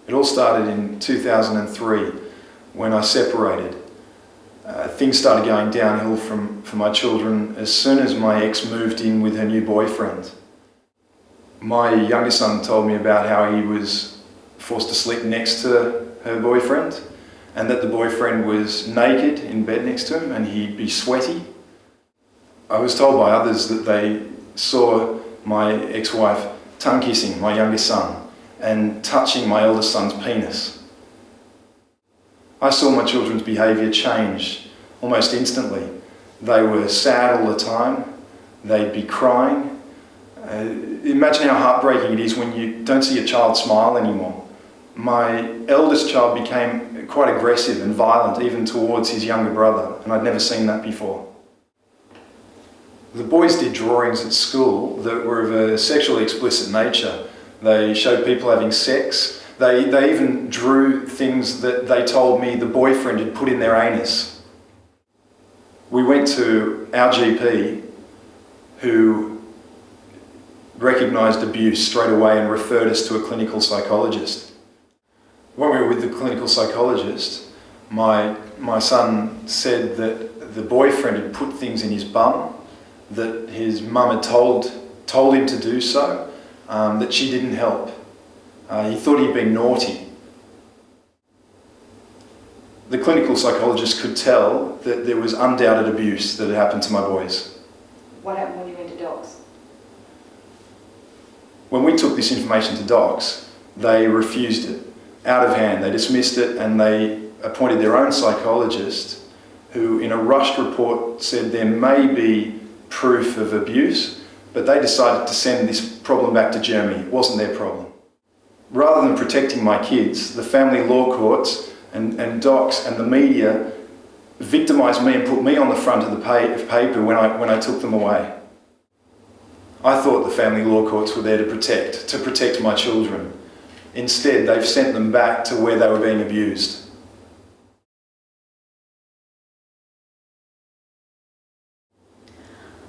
It all started in 2003 when I separated. Things started going downhill for my children as soon as my ex moved in with her new boyfriend. My youngest son told me about how he was forced to sleep next to her boyfriend, and that the boyfriend was naked in bed next to him and he'd be sweaty. I was told by others that they saw my ex-wife tongue kissing my youngest son and touching my eldest son's penis. I saw my children's behaviour change almost instantly. They were sad all the time, they'd be crying. Imagine how heartbreaking it is when you don't see a child smile anymore. My eldest child became quite aggressive and violent, even towards his younger brother, and I'd never seen that before. The boys did drawings at school that were of a sexually explicit nature. They showed people having sex. They even drew things that they told me the boyfriend had put in their anus. We went to our GP, who recognised abuse straight away and referred us to a clinical psychologist. When we were with the clinical psychologist, my son said that the boyfriend had put things in his bum, that his mum had told him to do so, that she didn't help. He thought he'd been naughty. The clinical psychologist could tell that there was undoubted abuse that had happened to my boys. What happened when you went to docs? When we took this information to docs, they refused it. Out of hand, they dismissed it, and they appointed their own psychologist who in a rushed report said there may be proof of abuse, but they decided to send this problem back to Germany. It wasn't their problem. Rather than protecting my kids, the family law courts and docs and the media victimised me and put me on the front of the paper when I took them away. I thought the family law courts were there to protect my children. Instead, they've sent them back to where they were being abused.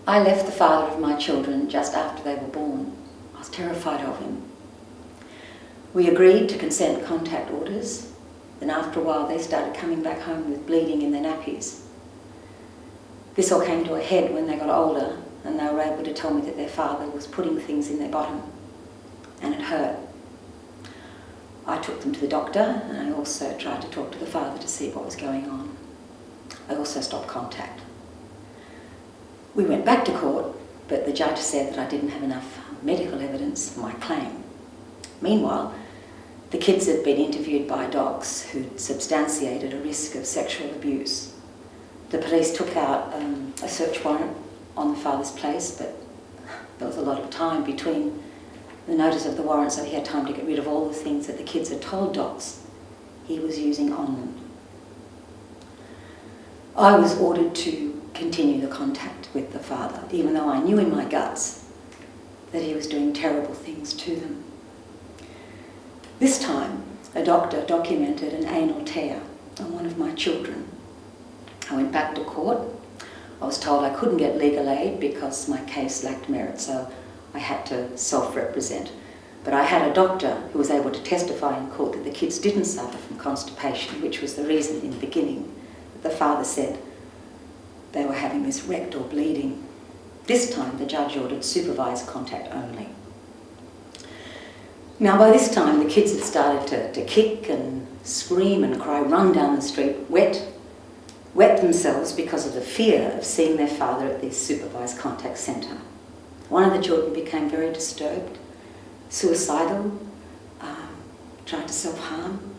I left the father of my children just after they were born. I was terrified of him. We agreed to consent contact orders. Then after a while they started coming back home with bleeding in their nappies. This all came to a head when they got older and they were able to tell me that their father was putting things in their bottom, and it hurt. I took them to the doctor, and I also tried to talk to the father to see what was going on. I also stopped contact. We went back to court, but the judge said that I didn't have enough medical evidence for my claim. Meanwhile, the kids had been interviewed by docs who'd substantiated a risk of sexual abuse. The police took out a search warrant on the father's place, but there was a lot of time between the notice of the warrant, so he had time to get rid of all the things that the kids had told docs he was using on them. I was ordered to continue the contact with the father, even though I knew in my guts that he was doing terrible things to them. This time, a doctor documented an anal tear on one of my children. I went back to court. I was told I couldn't get legal aid because my case lacked merit, so I had to self-represent. But I had a doctor who was able to testify in court that the kids didn't suffer from constipation, which was the reason in the beginning that the father said they were having this rectal bleeding. This time, the judge ordered supervised contact only. Now, by this time, the kids had started to kick and scream and cry, run down the street, wet themselves because of the fear of seeing their father at this supervised contact centre. One of the children became very disturbed, suicidal, tried to self-harm.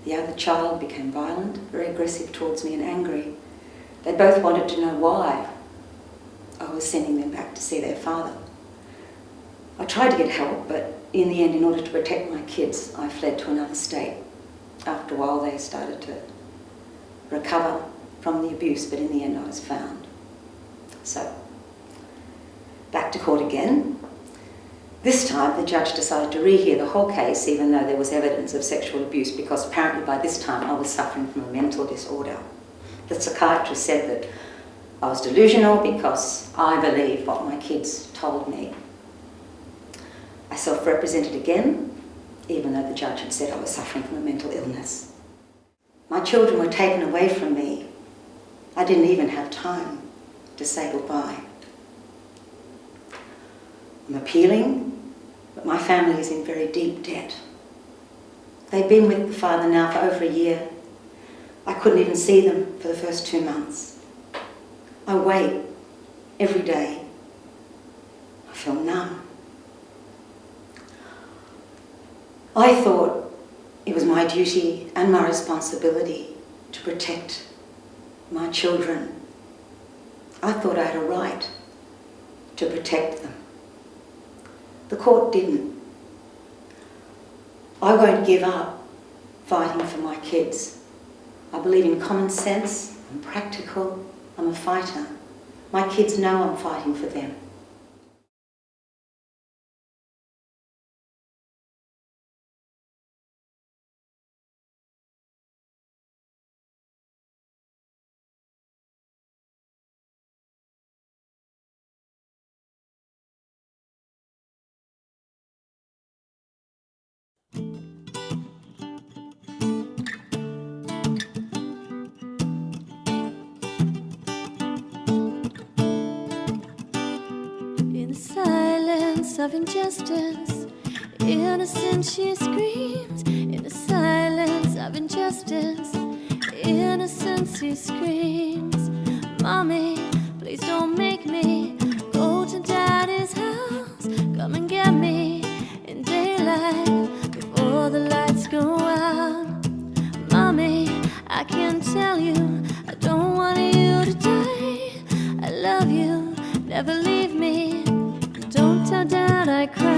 The other child became violent, very aggressive towards me and angry. They both wanted to know why I was sending them back to see their father. I tried to get help, but in the end, in order to protect my kids, I fled to another state. After a while, they started to recover from the abuse, but in the end, I was found. So, back to court again. This time, the judge decided to rehear the whole case, even though there was evidence of sexual abuse, because apparently by this time I was suffering from a mental disorder. The psychiatrist said that I was delusional because I believed what my kids told me. I self-represented again. even though the judge had said I was suffering from a mental illness. My children were taken away from me. I didn't even have time to say goodbye. I'm appealing, but my family is in very deep debt. They've been with the father now for over a year. I couldn't even see them for the first 2 months. I wait every day. I feel numb. I thought it was my duty and my responsibility to protect my children. I thought I had a right to protect them. The court didn't. I won't give up fighting for my kids. I believe in common sense. I'm practical. I'm a fighter. My kids know I'm fighting for them. In the silence of injustice, innocent she screams. In the silence of injustice, innocent she screams. Mommy, please don't make me go to Daddy's house. Come and get me in daylight before the lights go out. Mommy, I can't tell you I don't want you to die. I love you, never leave me. Don't tell Dad I cry.